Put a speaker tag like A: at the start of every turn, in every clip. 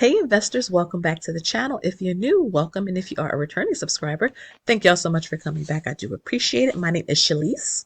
A: Hey investors, welcome back to the channel. If you're new, welcome. And if you are a returning subscriber, thank y'all so much for coming back. I do appreciate it. My name is Shalise.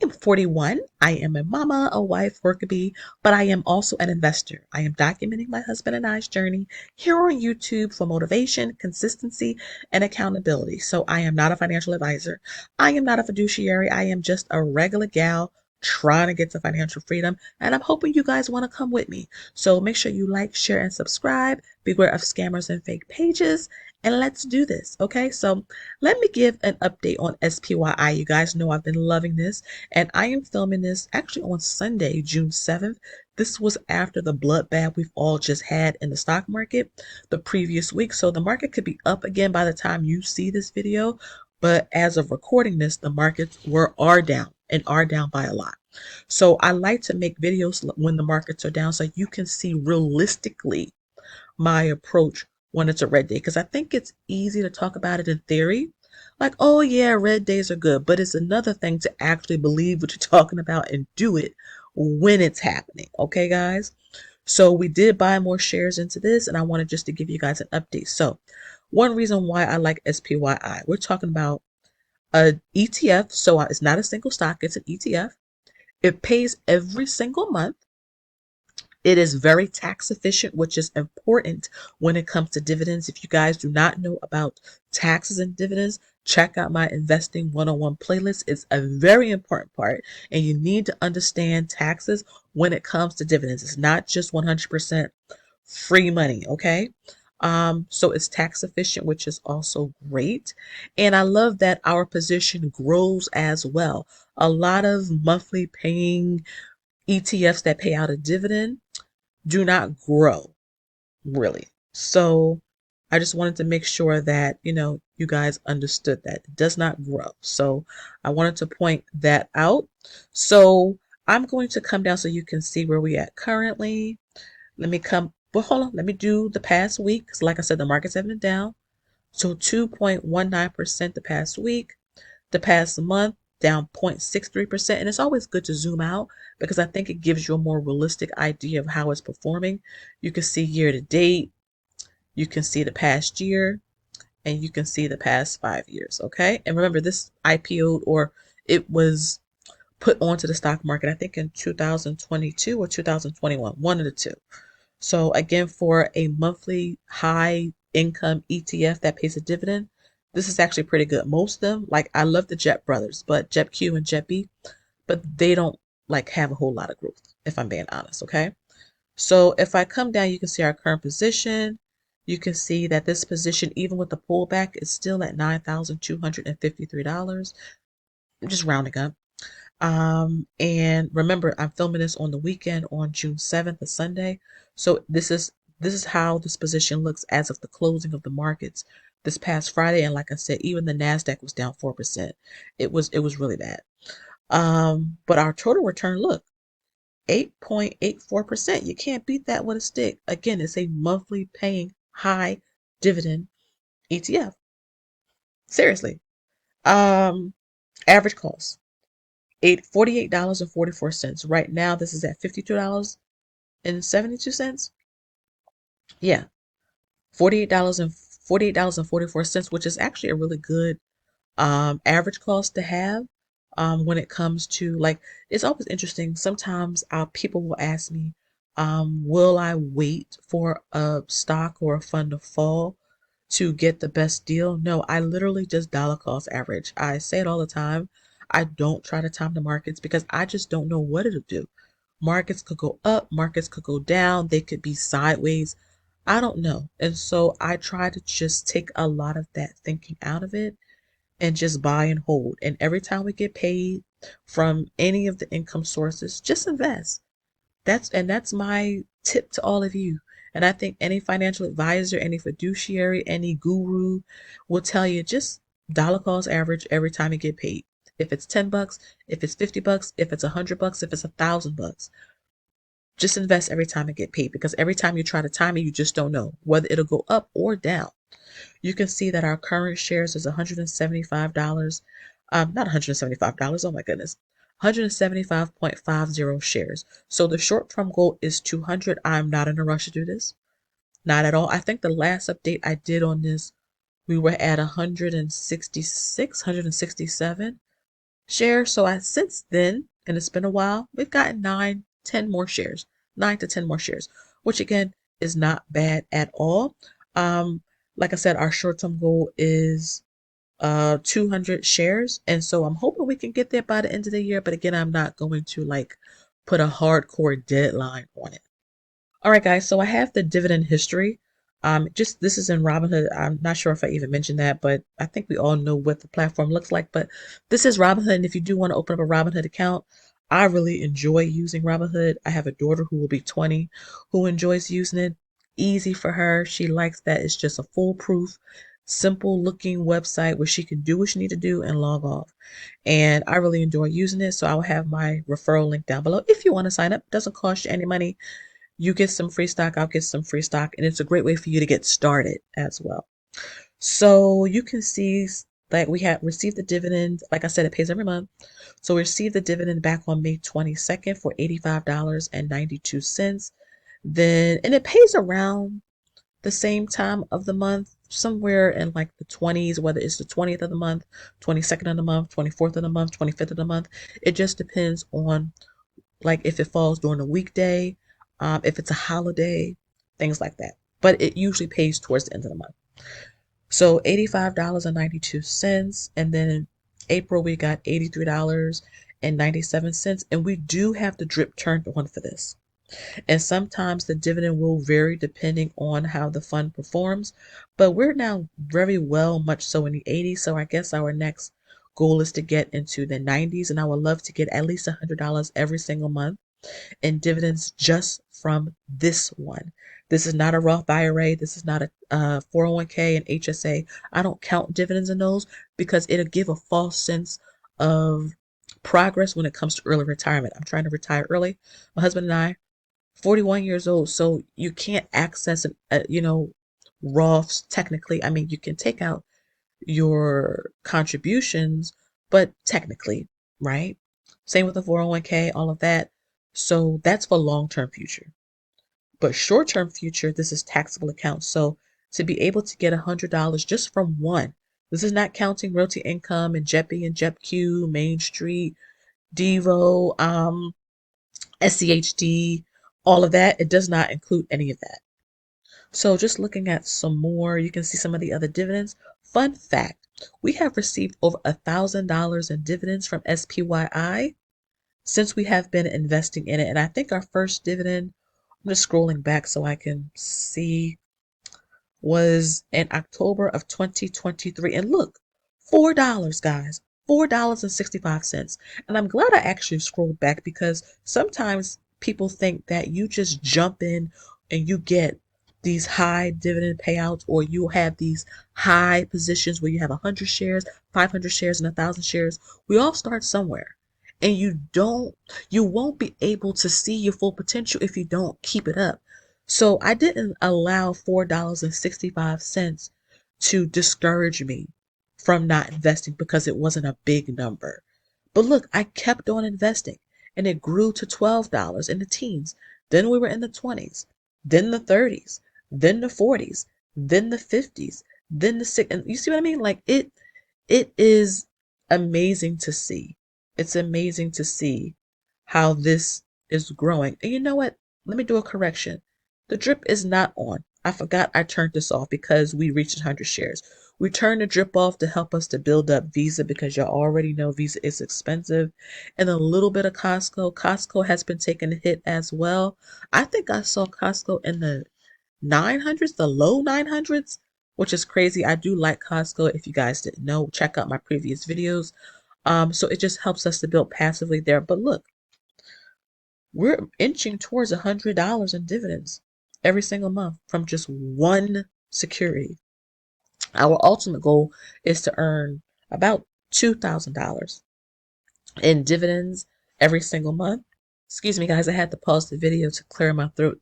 A: I'm 41. I am a mama, a wife, worker bee, but I am also an investor. I am documenting my husband and I's journey here on YouTube for motivation, consistency, and accountability. So I am not a financial advisor. I am not a fiduciary. I am just a regular gal trying to get to financial freedom. And I'm hoping you guys want to come with me. So make sure you like, share, and subscribe. Beware of scammers and fake pages. And let's do this. Okay. So let me give an update on SPYI. You guys know I've been loving this. And I am filming this actually on Sunday, June 7th. This was after the bloodbath we've all just had in the stock market the previous week. So the market could be up again by the time you see this video. But as of recording this, the markets are down and are down by a lot. So I like to make videos when the markets are down so you can see realistically my approach when it's a red day, because I think it's easy to talk about it in theory. Like, oh yeah, red days are good, but it's another thing to actually believe what you're talking about and do it when it's happening. Okay, guys? So we did buy more shares into this, and I wanted just to give you guys an update. So one reason why I like SPYI, we're talking about a ETF. So it's not a single stock, it's an ETF. It pays every single month. It is very tax efficient, which is important when it comes to dividends. If you guys do not know about taxes and dividends, check out my Investing 101 playlist. It's a very important part, and you need to understand taxes when it comes to dividends. It's not just 100% free money, okay? So it's tax efficient, which is also great. And I love that our position grows as well. A lot of monthly paying ETFs that pay out a dividend do not grow really. So I just wanted to make sure that, you guys understood that it does not grow. So I wanted to point that out. So I'm going to come down so you can see where we at currently. Well, hold on. Let me do the past week. 'Cause like I said, the markets have been down. So 2.19% the past week. The past month, down 0.63%. And it's always good to zoom out because I think it gives you a more realistic idea of how it's performing. You can see year to date, you can see the past year, and you can see the past 5 years. Okay. And remember, this IPO'd, or it was put onto the stock market, I think in 2022 or 2021, one of the two. So again, for a monthly high income ETF that pays a dividend, this is actually pretty good. Most of them, like I love the Jet Brothers, but Jet Q and Jet B, but they don't like have a whole lot of growth, if I'm being honest, okay? So if I come down, you can see our current position. You can see that this position, even with the pullback, is still at $9,253. I'm just rounding up. And remember, I'm filming this on the weekend on June 7th, a Sunday. So this is how this position looks as of the closing of the markets this past Friday. And like I said, even the NASDAQ was down 4%. It was really bad. But our total return, look, 8.84%. You can't beat that with a stick. Again, it's a monthly paying high dividend ETF. Seriously. Um, Average cost. $48.44. Right now, this is at $52.72. Yeah, $48.44, which is actually a really good average cost to have. When it comes to, like, it's always interesting. Sometimes people will ask me, will I wait for a stock or a fund to fall to get the best deal? No, I literally just dollar cost average. I say it all the time. I don't try to time the markets because I just don't know what it'll do. Markets could go up, markets could go down, they could be sideways. I don't know. And so I try to just take a lot of that thinking out of it and just buy and hold. And every time we get paid from any of the income sources, just invest. That's my tip to all of you. And I think any financial advisor, any fiduciary, any guru will tell you just dollar cost average every time you get paid. If it's $10, if it's $50, if it's $100, if it's $1,000, just invest every time you get paid, because every time you try to time it, you just don't know whether it'll go up or down. You can see that our current shares is $175. Not $175. Oh my goodness. 175.50 shares. So the short-term goal is 200. I'm not in a rush to do this. Not at all. I think the last update I did on this, we were at 166, 167 shares. So since then, and it's been a while, we've gotten 9 to 10 more shares, which again is not bad at all. Um, like I said, our short-term goal is 200 shares, and so I'm hoping we can get there by the end of the year. But again, I'm not going to like put a hardcore deadline on it. All right, guys. So I have the dividend history. Just this is in Robinhood. I'm not sure if I even mentioned that, but I think we all know what the platform looks like. But this is Robinhood, and if you do want to open up a Robinhood account, I really enjoy using Robinhood. I have a daughter who will be 20 who enjoys using it. Easy for her. She likes that it's just a foolproof, simple looking website where she can do what she need to do and log off. And I really enjoy using it. So I will have my referral link down below if you want to sign up. It doesn't cost you any money. You get some free stock, I'll get some free stock, and it's a great way for you to get started as well. So you can see that we have received the dividend. Like I said, it pays every month. So we received the dividend back on May 22nd for $85.92. Then, and it pays around the same time of the month, somewhere in like the 20s, whether it's the 20th of the month, 22nd of the month, 24th of the month, 25th of the month. It just depends on like if it falls during a weekday, if it's a holiday, things like that. But it usually pays towards the end of the month. So $85.92. And then in April, we got $83.97. And we do have the drip turned on for this. And sometimes the dividend will vary depending on how the fund performs. But we're now very well, much so in the 80s. So I guess our next goal is to get into the 90s. And I would love to get at least $100 every single month in dividends just from this one. This is not a Roth IRA. This is not a 401k and HSA. I don't count dividends in those because it'll give a false sense of progress when it comes to early retirement. I'm trying to retire early. My husband and I, 41 years old, so you can't access Roths technically. I mean, you can take out your contributions, but technically, right? Same with the 401k, all of that. So that's for long-term future. But short-term future, this is taxable accounts. So to be able to get $100 just from one, this is not counting realty income and JEPI and JEPQ, Main Street, Devo, SCHD, all of that. It does not include any of that. So just looking at some more, you can see some of the other dividends. Fun fact, we have received over $1,000 in dividends from SPYI since we have been investing in it. And I think our first dividend, I'm just scrolling back so I can see, was in October of 2023. And look, $4, guys, $4.65. And I'm glad I actually scrolled back because sometimes people think that you just jump in and you get these high dividend payouts, or you have these high positions where you have 100 shares, 500 shares, and 1,000 shares. We all start somewhere. And you won't be able to see your full potential if you don't keep it up. So I didn't allow $4.65 to discourage me from not investing because it wasn't a big number. But look, I kept on investing and it grew to $12 in the teens. Then we were in the 20s, then the 30s, then the 40s, then the 50s, then the 60s. And you see what I mean? Like it is amazing to see. It's amazing to see how this is growing. And you know what? Let me do a correction. The drip is not on. I forgot I turned this off because we reached 100 shares. We turned the drip off to help us to build up Visa because y'all already know Visa is expensive. And a little bit of Costco. Costco has been taking a hit as well. I think I saw Costco in the 900s, the low 900s, which is crazy. I do like Costco. If you guys didn't know, check out my previous videos. So it just helps us to build passively there. But look, we're inching towards $100 in dividends every single month from just one security. Our ultimate goal is to earn about $2,000 in dividends every single month. Excuse me, guys, I had to pause the video to clear my throat.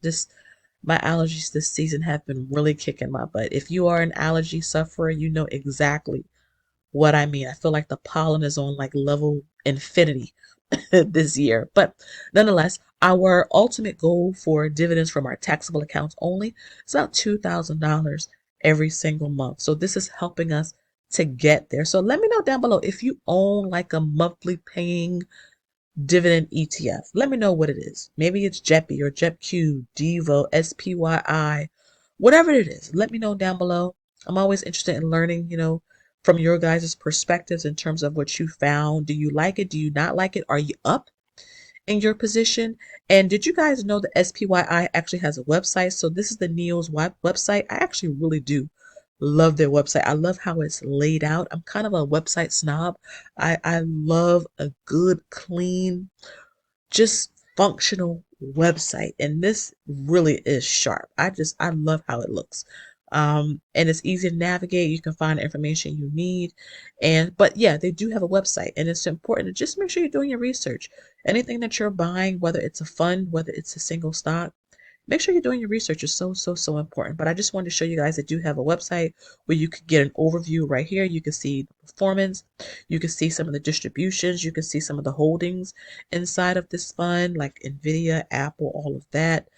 A: My allergies this season have been really kicking my butt. If you are an allergy sufferer, you know exactly what I mean. I feel like the pollen is on like level infinity this year. But nonetheless, our ultimate goal for dividends from our taxable accounts only is about $2,000 every single month. So this is helping us to get there. So let me know down below if you own like a monthly paying dividend ETF. Let me know what it is. Maybe it's JEPI or JEPQ, Devo, SPYI, whatever it is. Let me know down below. I'm always interested in learning, from your guys' perspectives in terms of what you found. Do you like it? Do you not like it? Are you up in your position? And did you guys know that SPYI actually has a website? So this is the NEO's website. I actually really do love their website. I love how it's laid out. I'm kind of a website snob. I love a good, clean, just functional website. And this really is sharp. I love how it looks. And it's easy to navigate. You can find the information you need. But yeah, they do have a website, and it's important to just make sure you're doing your research. Anything that you're buying, whether it's a fund, whether it's a single stock, make sure you're doing your research. Is so, so, so important. But I just wanted to show you guys that do have a website where you can get an overview right here. You can see the performance. You can see some of the distributions. You can see some of the holdings inside of this fund, like Nvidia, Apple, all of that.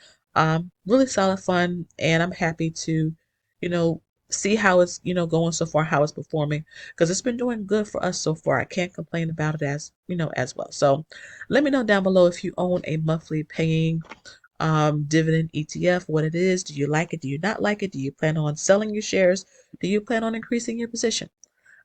A: Really solid fund, and I'm happy to, you know, see how it's, going so far, how it's performing, because it's been doing good for us so far. I can't complain about it as well. So let me know down below if you own a monthly paying dividend ETF, what it is. Do you like it? Do you not like it? Do you plan on selling your shares? Do you plan on increasing your position?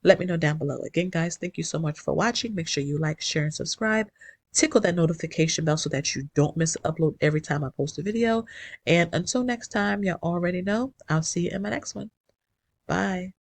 A: Let me know down below. Again, guys, thank you so much for watching. Make sure you like, share, and subscribe. Tickle that notification bell so that you don't miss an upload every time I post a video. And until next time, you already know, I'll see you in my next one. Bye.